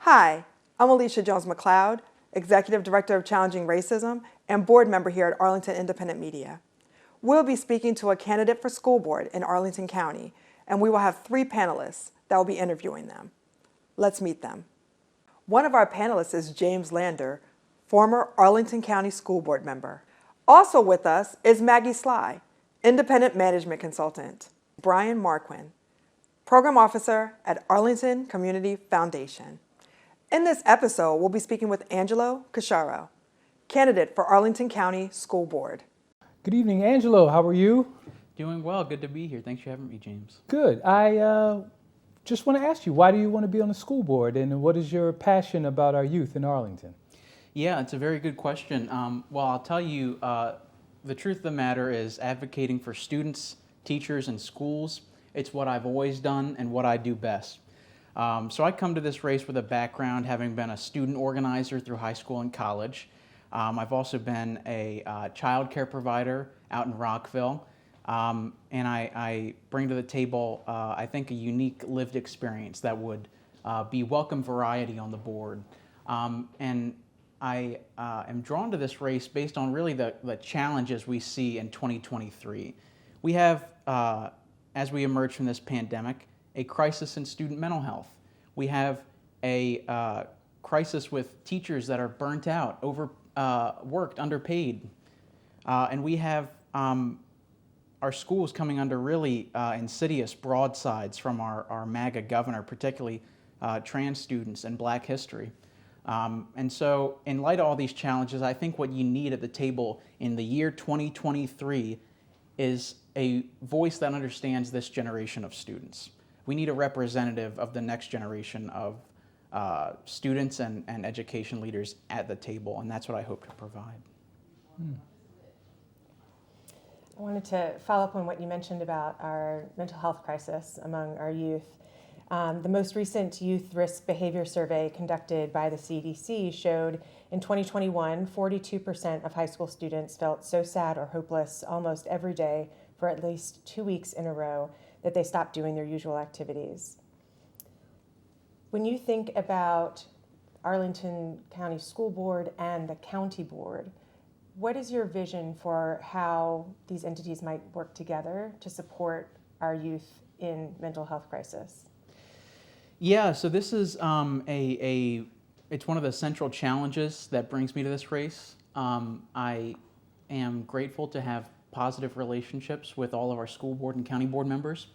Hi, I'm Alicia Jones-McLeod, Executive Director of Challenging Racism and board member here at Arlington Independent Media. We'll be speaking to a candidate for school board in Arlington County, and we will have 3 panelists that will be interviewing them. Let's meet them. One of our panelists is James Lander, former Arlington County School Board member. Also with us is Maggie Sly, Independent Management Consultant. Brian Marquin, Program Officer at Arlington Community Foundation. In this episode, we'll be speaking with Angelo Cocchiaro, candidate for Arlington County School Board. Good evening, Angelo. How are you? Doing well. Good to be here. Thanks for having me, James. Good. I just want to ask you, why do you want to be on the school board, and what is your passion about our youth in Arlington? Yeah, it's a very good question. Well, I'll tell you, the truth of the matter is advocating for students, teachers, and schools. It's what I've always done and what I do best. So I come to this race with a background having been a student organizer through high school and college. I've also been a child care provider out in Rockville. And I bring to the table, I think, a unique lived experience that would be welcome variety on the board. And I am drawn to this race based on really the challenges we see in 2023. We have, as we emerge from this pandemic, a crisis in student mental health. We have a crisis with teachers that are burnt out, overworked, underpaid. And we have our schools coming under really insidious broadsides from our MAGA governor, particularly trans students and Black history. And so in light of all these challenges, I think what you need at the table in the year 2023 is a voice that understands this generation of students. We need a representative of the next generation of students and education leaders at the table, and that's what I hope to provide. I wanted to follow up on what you mentioned about our mental health crisis among our youth. The most recent youth risk behavior survey conducted by the CDC showed in 2021, 42% of high school students felt so sad or hopeless almost every day for at least 2 weeks in a row that they stopped doing their usual activities. When you think about Arlington County School Board and the county board, what is your vision for how these entities might work together to support our youth in mental health crisis? Yeah, so this is it's one of the central challenges that brings me to this race. I am grateful to have positive relationships with all of our school board and county board members.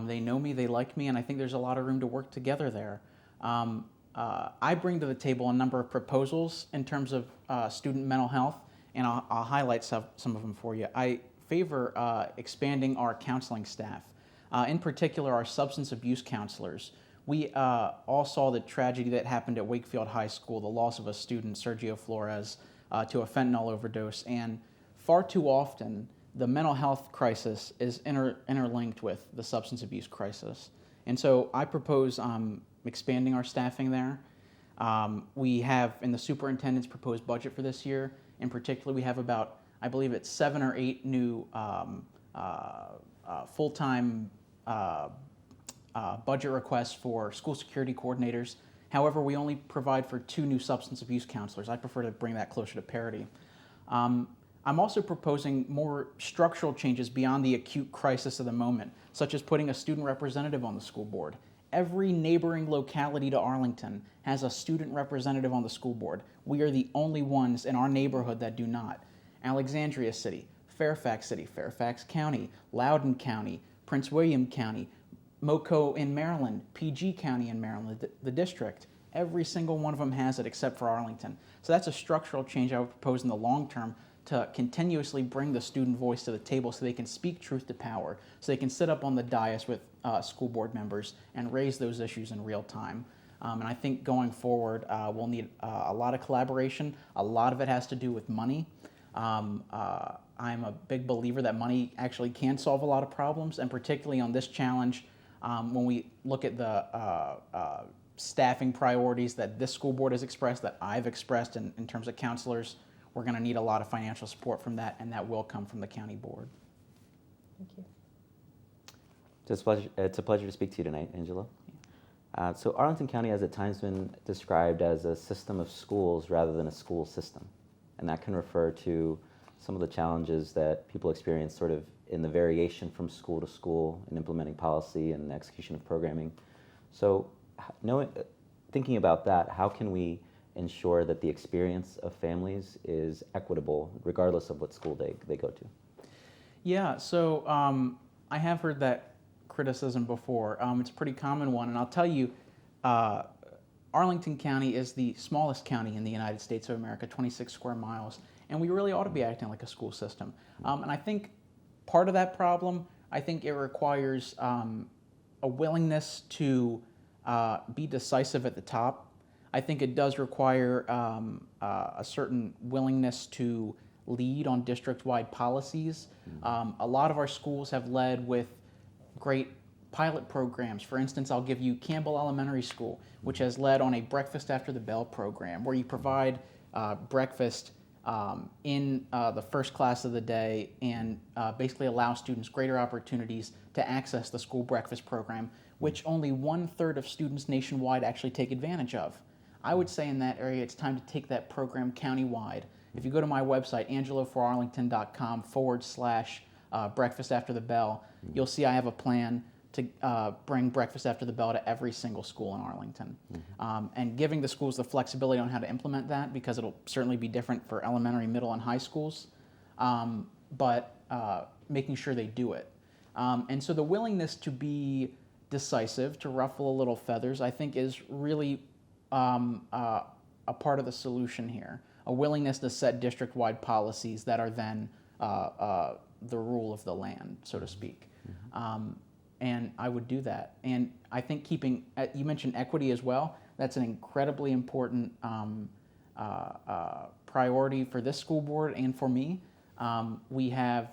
They know me, they like me, and I think there's a lot of room to work together there. I bring to the table a number of proposals in terms of student mental health, and I'll highlight some of them for you. I favor expanding our counseling staff, in particular our substance abuse counselors. We all saw the tragedy that happened at Wakefield High School, the loss of a student, Sergio Flores, to a fentanyl overdose, and far too often the mental health crisis is interlinked with the substance abuse crisis. And so I propose expanding our staffing there. We have, in the superintendent's proposed budget for this year, in particular, we have about, I believe it's 7 or 8 new full-time budget requests for school security coordinators. However, we only provide for 2 new substance abuse counselors. I prefer to bring that closer to parity. I'm also proposing more structural changes beyond the acute crisis of the moment, such as putting a student representative on the school board. Every neighboring locality to Arlington has a student representative on the school board. We are the only ones in our neighborhood that do not. Alexandria City, Fairfax City, Fairfax County, Loudoun County, Prince William County, Moco in Maryland, PG County in Maryland, the district. Every single one of them has it except for Arlington. So that's a structural change I would propose in the long term to continuously bring the student voice to the table so they can speak truth to power, so they can sit up on the dais with school board members and raise those issues in real time. And I think going forward, we'll need a lot of collaboration. A lot of it has to do with money. I'm a big believer that money actually can solve a lot of problems, and particularly on this challenge, when we look at the staffing priorities that this school board has expressed, that I've expressed in terms of counselors, we're going to need a lot of financial support from that, and that will come from the county board. Thank you. It's a pleasure to speak to you tonight, Angelo. So Arlington County has at times been described as a system of schools rather than a school system. And that can refer to some of the challenges that people experience sort of in the variation from school to school in implementing policy and execution of programming. So thinking about that, how can we ensure that the experience of families is equitable regardless of what school they go to? Yeah, so I have heard that criticism before. It's a pretty common one, and I'll tell you, Arlington County is the smallest county in the United States of America, 26 square miles, and we really ought to be acting like a school system. And I think part of that problem, I think it requires a willingness to be decisive at the top. I think it does require a certain willingness to lead on district-wide policies. A lot of our schools have led with great pilot programs. For instance, I'll give you Campbell Elementary School, which has led on a breakfast after the bell program, where you provide breakfast in the first class of the day and basically allow students greater opportunities to access the school breakfast program, which only 1/3 of students nationwide actually take advantage of. I would say in that area it's time to take that program countywide. If you go to my website, angeloforarlington.com/breakfast after the bell, you'll see I have a plan to bring breakfast after the bell to every single school in Arlington. And giving the schools the flexibility on how to implement that, because it'll certainly be different for elementary, middle, and high schools, but making sure they do it. And so the willingness to be decisive, to ruffle a little feathers, I think is really a part of the solution here. A willingness to set district-wide policies that are then the rule of the land, so to speak. And I would do that. And I think you mentioned equity as well. That's an incredibly important priority for this school board and for me. We have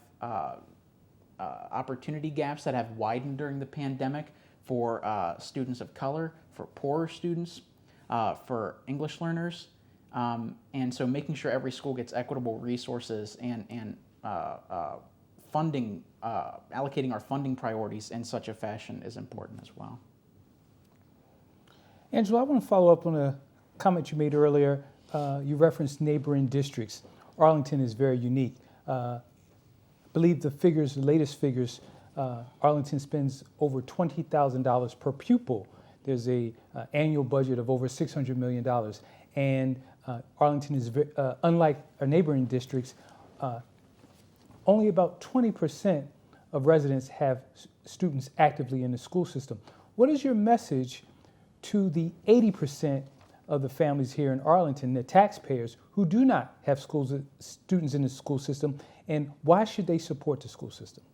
opportunity gaps that have widened during the pandemic for students of color, for poorer students, for English learners. And so making sure every school gets equitable resources and funding, allocating our funding priorities in such a fashion is important as well. Angelo, I want to follow up on a comment you made earlier. You referenced neighboring districts. Arlington is very unique. I believe the latest figures, Arlington spends over $20,000 per pupil. There's a annual budget of over $600 million. And Arlington is, unlike our neighboring districts, only about 20% of residents have students actively in the school system. What is your message to the 80% of the families here in Arlington, the taxpayers, who do not have students in the school system, and why should they support the school system?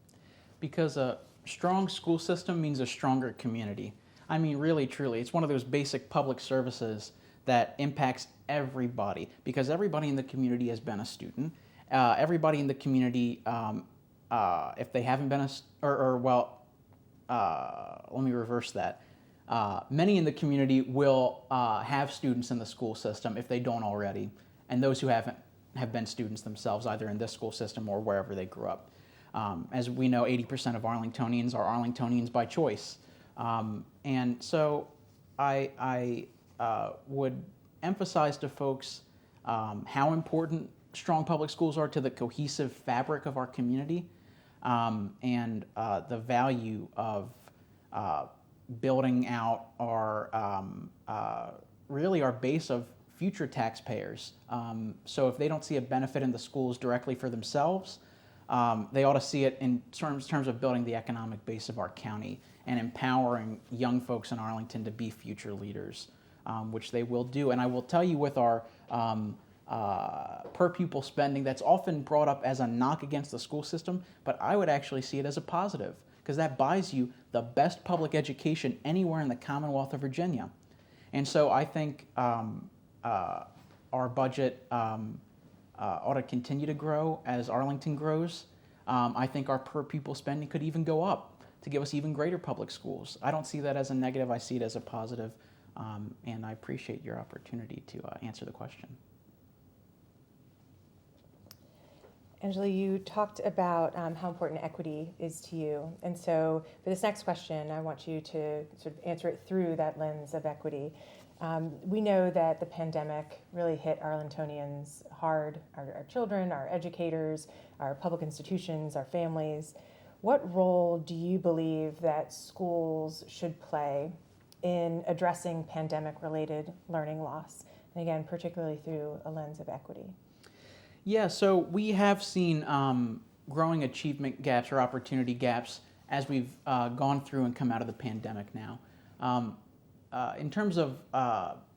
Because a strong school system means a stronger community. I mean, really, truly, it's one of those basic public services that impacts everybody, because everybody in the community has been a student. Everybody in the community, if they haven't been let me reverse that. Many in the community will have students in the school system if they don't already, and those who haven't have been students themselves, either in this school system or wherever they grew up. As we know, 80% of Arlingtonians are Arlingtonians by choice. And so I would emphasize to folks how important strong public schools are to the cohesive fabric of our community, and the value of building out really our base of future taxpayers. So if they don't see a benefit in the schools directly for themselves, they ought to see it in terms of building the economic base of our county and empowering young folks in Arlington to be future leaders, which they will do. And I will tell you, with our per pupil spending, that's often brought up as a knock against the school system, but I would actually see it as a positive, because that buys you the best public education anywhere in the Commonwealth of Virginia. And so I think our budget ought to continue to grow as Arlington grows. I think our per pupil spending could even go up to give us even greater public schools. I don't see that as a negative, I see it as a positive, and I appreciate your opportunity to answer the question. Angela, you talked about how important equity is to you. And so for this next question, I want you to sort of answer it through that lens of equity. We know that the pandemic really hit Arlingtonians hard, our children, our educators, our public institutions, our families. What role do you believe that schools should play in addressing pandemic-related learning loss? And again, particularly through a lens of equity. Yeah, so we have seen growing achievement gaps or opportunity gaps as we've gone through and come out of the pandemic now. In terms of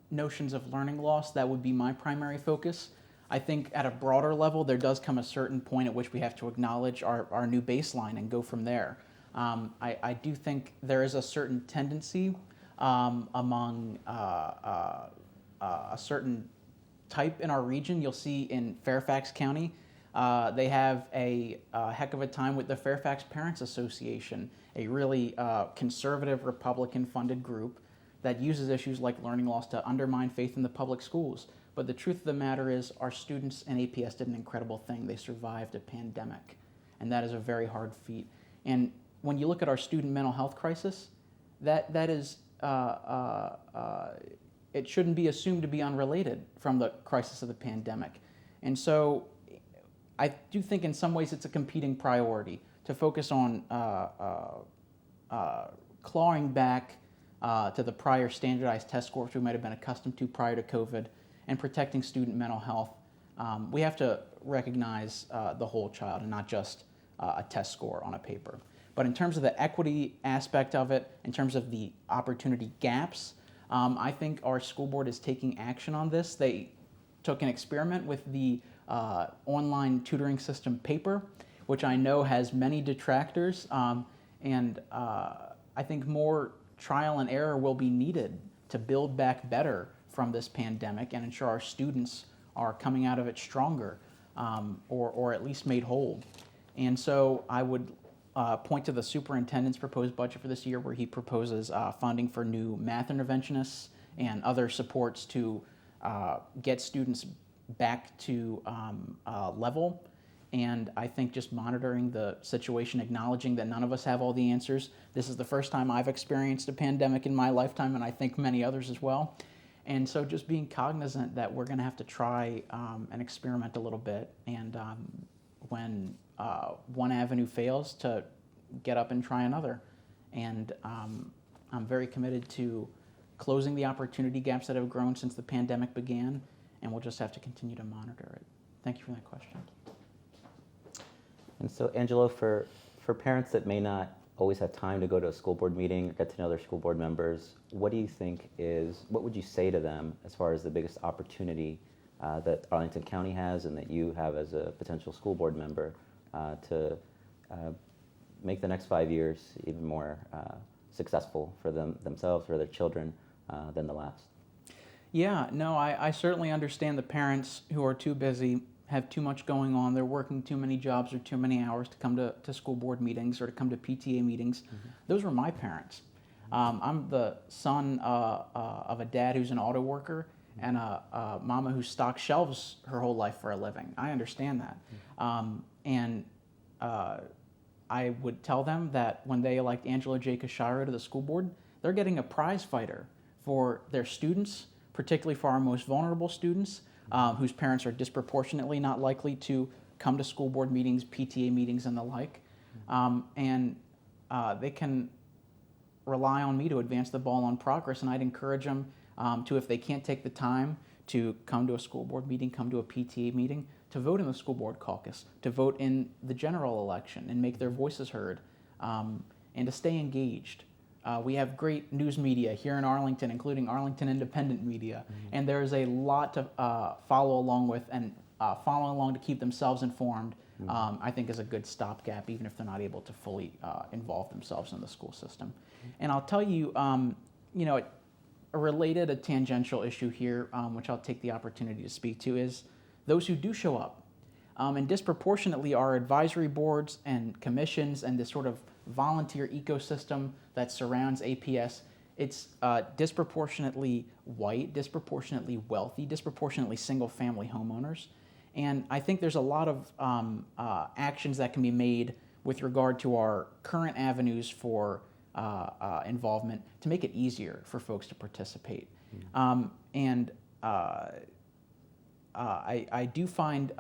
notions of learning loss, that would be my primary focus. I think at a broader level, there does come a certain point at which we have to acknowledge our new baseline and go from there. I do think there is a certain tendency among a certain type in our region. You'll see in Fairfax County, they have a heck of a time with the Fairfax Parents Association, a really conservative Republican-funded group that uses issues like learning loss to undermine faith in the public schools. But the truth of the matter is our students in APS did an incredible thing. They survived a pandemic, and that is a very hard feat. And when you look at our student mental health crisis, that is, it shouldn't be assumed to be unrelated from the crisis of the pandemic. And so I do think in some ways it's a competing priority to focus on clawing back to the prior standardized test scores we might have been accustomed to prior to COVID and protecting student mental health. We have to recognize the whole child and not just a test score on a paper. But in terms of the equity aspect of it, in terms of the opportunity gaps, I think our school board is taking action on this. They took an experiment with the online tutoring system paper, which I know has many detractors, and I think more trial and error will be needed to build back better from this pandemic and ensure our students are coming out of it stronger, or at least made whole. And so I would point to the superintendent's proposed budget for this year, where he proposes funding for new math interventionists and other supports to get students back to level. And I think just monitoring the situation, acknowledging that none of us have all the answers. This is the first time I've experienced a pandemic in my lifetime, and I think many others as well. And so just being cognizant that we're going to have to try and experiment a little bit, and when one avenue fails, to get up and try another. And I'm very committed to closing the opportunity gaps that have grown since the pandemic began, and we'll just have to continue to monitor it. Thank you for that question. And so, Angelo, for parents that may not always have time to go to a school board meeting or get to know their school board members, what would you say to them as far as the biggest opportunity that Arlington County has and that you have as a potential school board member to make the next 5 years even more successful for themselves or their children than the last? Yeah, no, I certainly understand the parents who are too busy, have too much going on, they're working too many jobs or too many hours to come to school board meetings or to come to PTA meetings. Mm-hmm. Those were my parents. I'm the son of a dad who's an auto worker and a mama who stocks shelves her whole life for a living. I understand that. And I would tell them that when they elect Angelo Cocchiaro to the school board, they're getting a prize fighter for their students, particularly for our most vulnerable students, whose parents are disproportionately not likely to come to school board meetings, PTA meetings, and the like. And they can rely on me to advance the ball on progress, and I'd encourage them to, if they can't take the time to come to a school board meeting, come to a PTA meeting, to vote in the school board caucus, to vote in the general election and make their voices heard, and to stay engaged. We have great news media here in Arlington, including Arlington Independent Media, and there's a lot to follow along with, and following along to keep themselves informed, I think is a good stopgap, even if they're not able to fully involve themselves in the school system. And I'll tell you, a tangential issue here, which I'll take the opportunity to speak to, is those who do show up. And disproportionately, our advisory boards and commissions and this sort of volunteer ecosystem that surrounds APS, it's disproportionately white, disproportionately wealthy, disproportionately single-family homeowners. And I think there's a lot of actions that can be made with regard to our current avenues for involvement to make it easier for folks to participate. I do find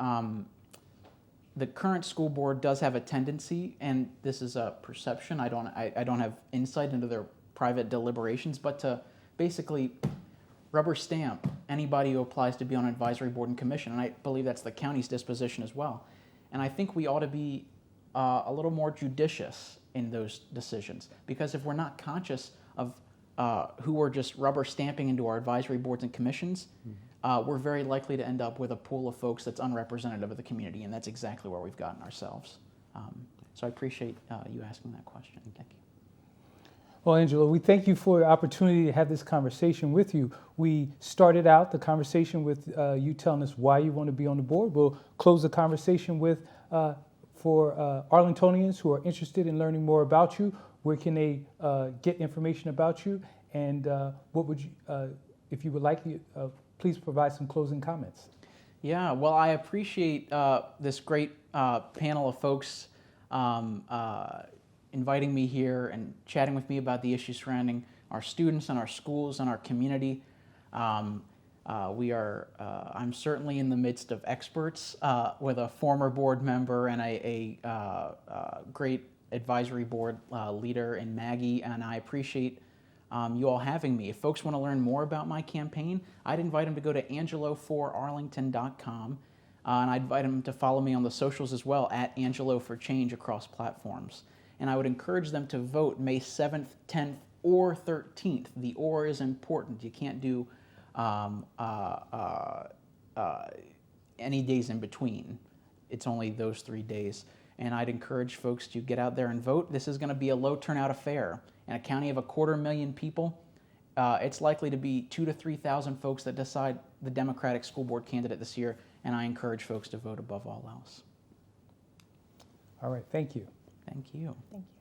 the current school board does have a tendency, and this is a perception, I don't have insight into their private deliberations, but to basically rubber stamp anybody who applies to be on an advisory board and commission, and I believe that's the county's disposition as well. And I think we ought to be a little more judicious in those decisions, because if we're not conscious of who we're just rubber stamping into our advisory boards and commissions, we're very likely to end up with a pool of folks that's unrepresentative of the community, and that's exactly where we've gotten ourselves. So I appreciate you asking that question. Thank you. Well, Angelo, we thank you for the opportunity to have this conversation with you. We started out the conversation with you telling us why you want to be on the board. We'll close the conversation with, for Arlingtonians who are interested in learning more about you, where can they get information about you, and what would you, if you would like, please provide some closing comments. Yeah, well, I appreciate this great panel of folks inviting me here and chatting with me about the issues surrounding our students and our schools and our community. I'm certainly in the midst of experts with a former board member and a great advisory board leader in Maggie, and I appreciate you all having me. If folks want to learn more about my campaign, I'd invite them to go to angeloforarlington.com, and I'd invite them to follow me on the socials as well, at Angelo for Change across platforms. And I would encourage them to vote May 7th, 10th, or 13th. The or is important. You can't do any days in between. It's only those 3 days. And I'd encourage folks to get out there and vote. This is going to be a low turnout affair. In a county of 250,000 people, it's likely to be 2,000 to 3,000 folks that decide the Democratic school board candidate this year, and I encourage folks to vote above all else. All right, thank you. Thank you. Thank you.